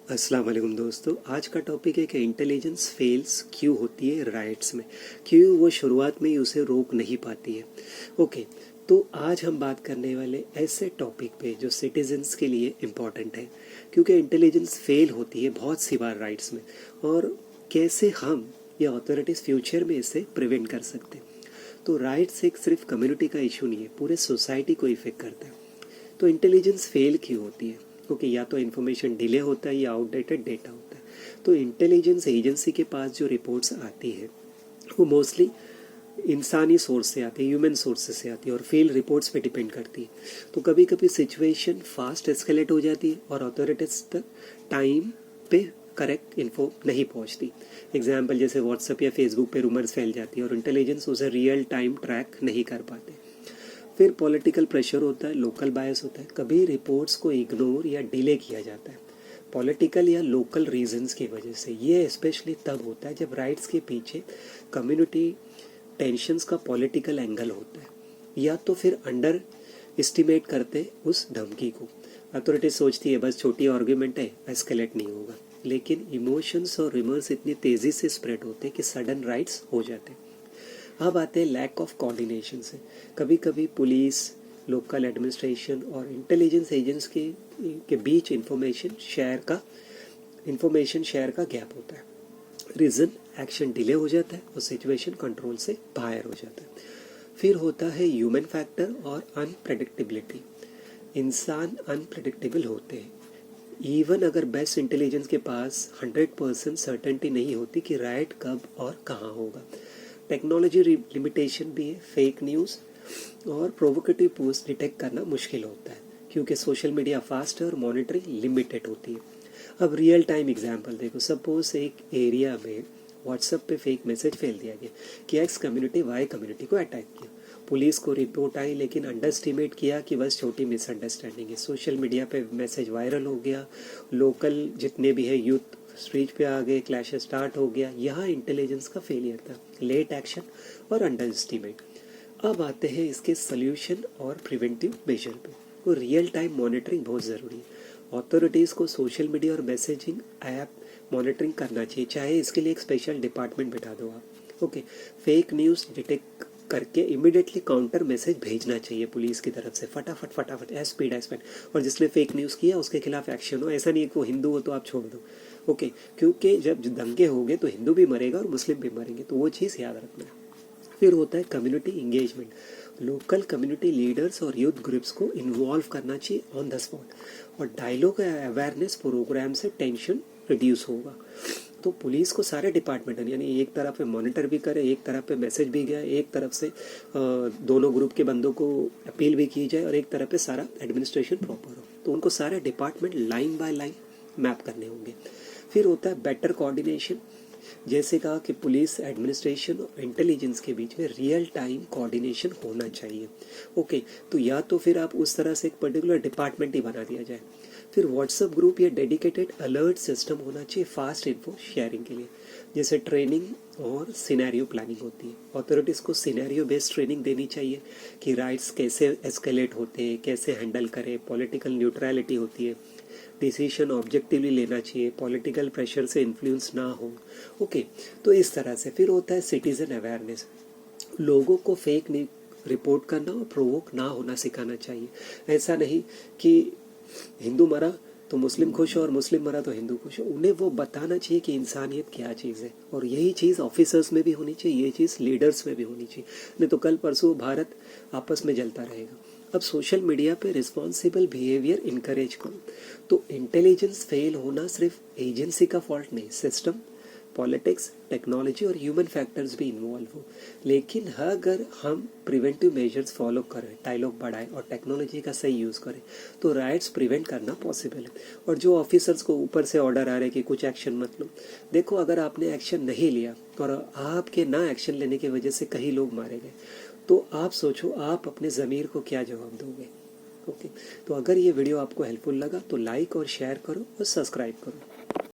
अस्सलाम वालेकुम दोस्तों, आज का टॉपिक है कि इंटेलिजेंस फेल्स क्यों होती है राइट्स में, क्यों वो शुरुआत में ही उसे रोक नहीं पाती है। ओके, तो आज हम बात करने वाले ऐसे टॉपिक पे जो सिटीजन्स के लिए इम्पॉर्टेंट है, क्योंकि इंटेलिजेंस फेल होती है बहुत सी बार राइट्स में, और कैसे हम या अथॉरिटीज़ फ्यूचर में इसे प्रिवेंट कर सकते हैं। तो राइट्स एक सिर्फ कम्युनिटी का इशू नहीं है, पूरे सोसाइटी को इफेक्ट करता है। तो इंटेलिजेंस फेल क्यों होती है? क्योंकि या तो इन्फॉर्मेशन डिले होता है या आउटडेटेड डेटा होता है। तो इंटेलिजेंस एजेंसी के पास जो रिपोर्ट्स आती है वो मोस्टली इंसानी सोर्स से आती है, ह्यूमन सोर्सेस से आती है और फील्ड रिपोर्ट्स पे डिपेंड करती है। तो कभी कभी सिचुएशन फास्ट एस्केलेट हो जाती है और अथॉरिटीज तक टाइम पे करेक्ट इन्फो नहीं पहुंचती। एग्जाम्पल जैसे व्हाट्सएप या फेसबुक पे रूमर्स फैल जाती है और इंटेलिजेंस उसे रियल टाइम ट्रैक नहीं कर पाते। फिर पॉलिटिकल प्रेशर होता है, लोकल बायस होता है, कभी रिपोर्ट्स को इग्नोर या डिले किया जाता है पॉलिटिकल या लोकल रीजंस की वजह से। ये स्पेशली तब होता है जब राइट्स के पीछे कम्युनिटी टेंशंस का पॉलिटिकल एंगल होता है, या तो फिर अंडर एस्टिमेट करते उस धमकी को। अथॉरिटी सोचती है बस छोटी आर्ग्यूमेंट है, एस्केलेट नहीं होगा, लेकिन इमोशंस और रिमर्स इतनी तेज़ी से स्प्रेड होते हैं कि सडन राइट्स हो जाते हैं। अब आते हैं लैक ऑफ कोऑर्डिनेशन से। कभी कभी पुलिस, लोकल एडमिनिस्ट्रेशन और इंटेलिजेंस एजेंट्स के बीच इंफॉर्मेशन शेयर का गैप होता है। रीज़न एक्शन डिले हो जाता है और सिचुएशन कंट्रोल से बाहर हो जाता है। फिर होता है ह्यूमन फैक्टर और अनप्रेडिक्टेबिलिटी। इंसान अनप्रेडिक्टेबल होते हैं। इवन अगर बेस्ट इंटेलिजेंस के पास 100% सर्टेनिटी नहीं होती कि राइट कब और कहाँ होगा। टेक्नोलॉजी लिमिटेशन भी है, फेक न्यूज़ और प्रोवोकेटिव पोस्ट डिटेक्ट करना मुश्किल होता है क्योंकि सोशल मीडिया फास्ट है और मॉनिटरिंग लिमिटेड होती है। अब रियल टाइम एग्जांपल देखो, सपोज एक एरिया में व्हाट्सएप पे फेक मैसेज फैल दिया गया कि एक्स कम्युनिटी वाई कम्युनिटी को अटैक किया। पुलिस को रिपोर्ट आई लेकिन अंडरस्टिमेट किया कि बस छोटी मिसअंडरस्टैंडिंग है। सोशल मीडिया पे मैसेज वायरल हो गया, लोकल जितने भी है यूथ स्ट्रीट पे आ गए, क्लैश स्टार्ट हो गया। यहाँ इंटेलिजेंस का फेलियर था, लेट एक्शन और अंडर एस्टिमेट। अब आते हैं इसके सोल्यूशन और प्रिवेंटिव मेजर पे। तो रियल टाइम मॉनिटरिंग बहुत ज़रूरी है। अथॉरिटीज़ को सोशल मीडिया और मैसेजिंग ऐप मॉनिटरिंग करना चाहिए, चाहे इसके लिए एक स्पेशल डिपार्टमेंट बिठा दो आप। ओके, फेक न्यूज़ डिटेक्ट करके इमिडिएटली काउंटर मैसेज भेजना चाहिए पुलिस की तरफ से, फटाफट एज स्पीड। और जिसने फेक न्यूज़ किया उसके खिलाफ एक्शन हो। ऐसा नहीं है कि वो हिंदू हो तो आप छोड़ दो। ओके, क्योंकि जब दंगे होंगे तो हिंदू भी मरेगा और मुस्लिम भी मरेंगे, तो वो चीज़ याद रखना है। फिर होता है community engagement. Local community leaders और यूथ ग्रुप्स को इन्वॉल्व करना चाहिए ऑन द स्पॉट, और डायलॉग अवेयरनेस प्रोग्राम से टेंशन रिड्यूस होगा। तो पुलिस को सारे डिपार्टमेंट यानी एक तरफ पे मॉनिटर भी करे, एक तरफ पे मैसेज भी गया, एक तरफ से दोनों ग्रुप के बंदों को अपील भी की जाए और एक तरफ पे सारा एडमिनिस्ट्रेशन प्रॉपर हो। तो उनको सारे department line by line map करने होंगे। फिर होता है बेटर कोऑर्डिनेशन। जैसे कहा कि पुलिस, एडमिनिस्ट्रेशन और इंटेलिजेंस के बीच में रियल टाइम कोऑर्डिनेशन होना चाहिए। ओके, तो या तो फिर आप उस तरह से एक पर्टिकुलर डिपार्टमेंट ही बना दिया जाए। फिर व्हाट्सएप ग्रुप या डेडिकेटेड अलर्ट सिस्टम होना चाहिए फास्ट इन्फो शेयरिंग के लिए। जैसे ट्रेनिंग और सिनेरियो प्लानिंग होती है, अथॉरिटीज़ को सिनेरियो बेस्ड ट्रेनिंग देनी चाहिए कि राइट्स कैसे एस्केलेट होते हैं, कैसे हैंडल करें। पॉलिटिकल न्यूट्रलिटी होती है, डिसीजन ऑब्जेक्टिवली लेना चाहिए, पॉलिटिकल प्रेशर से इन्फ्लुएंस ना हो। ओके, तो इस तरह से। फिर होता है सिटीजन अवेयरनेस। लोगों को फेक रिपोर्ट करना और प्रोवोक ना होना सिखाना चाहिए। ऐसा नहीं कि हिंदू मरा तो मुस्लिम खुश हो और मुस्लिम मरा तो हिंदू खुश हो। उन्हें वो बताना चाहिए कि इंसानियत क्या चीज़ है, और यही चीज़ ऑफिसर्स में भी होनी चाहिए, ये चीज़ लीडर्स में भी होनी चाहिए। नहीं तो कल परसों भारत आपस में जलता रहेगा। अब सोशल मीडिया पे रिस्पॉन्सिबल बिहेवियर इनकरेज करो। तो इंटेलिजेंस फेल होना सिर्फ एजेंसी का फॉल्ट नहीं, सिस्टम, पॉलिटिक्स, टेक्नोलॉजी और ह्यूमन फैक्टर्स भी इन्वॉल्व हो। लेकिन अगर हम प्रिवेंटिव मेजर्स फॉलो करें, डायलॉग बढ़ाएं और टेक्नोलॉजी का सही यूज़ करें तो राइट्स प्रिवेंट करना पॉसिबल है। और जो ऑफिसर्स को ऊपर से ऑर्डर आ रहे कि कुछ एक्शन मत लो, देखो अगर आपने एक्शन नहीं लिया और आपके ना एक्शन लेने की वजह से कई लोग मारे गए, तो आप सोचो आप अपने ज़मीर को क्या जवाब दोगे। ओके, तो अगर ये वीडियो आपको हेल्पफुल लगा तो लाइक और शेयर करो और सब्सक्राइब करो।